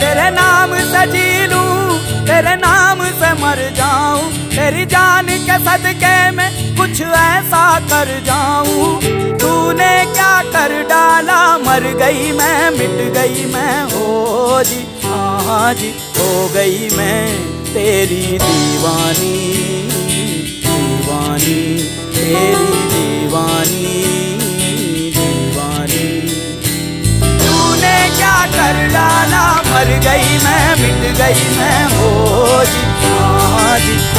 तेरे नाम से जी लूं, तेरे नाम से मर जाऊं, तेरी जान के सदके में कुछ ऐसा कर जाऊं। तूने क्या कर डाला, मर गई मैं, मिट गई मैं, हो जी हाँ जी, हो गई मैं तेरी दीवानी, दीवानी तेरी दीवानी, दीवानी। तूने क्या कर डाला, मर गई मैं, मिट गई मैं, हो जी हाँ जी।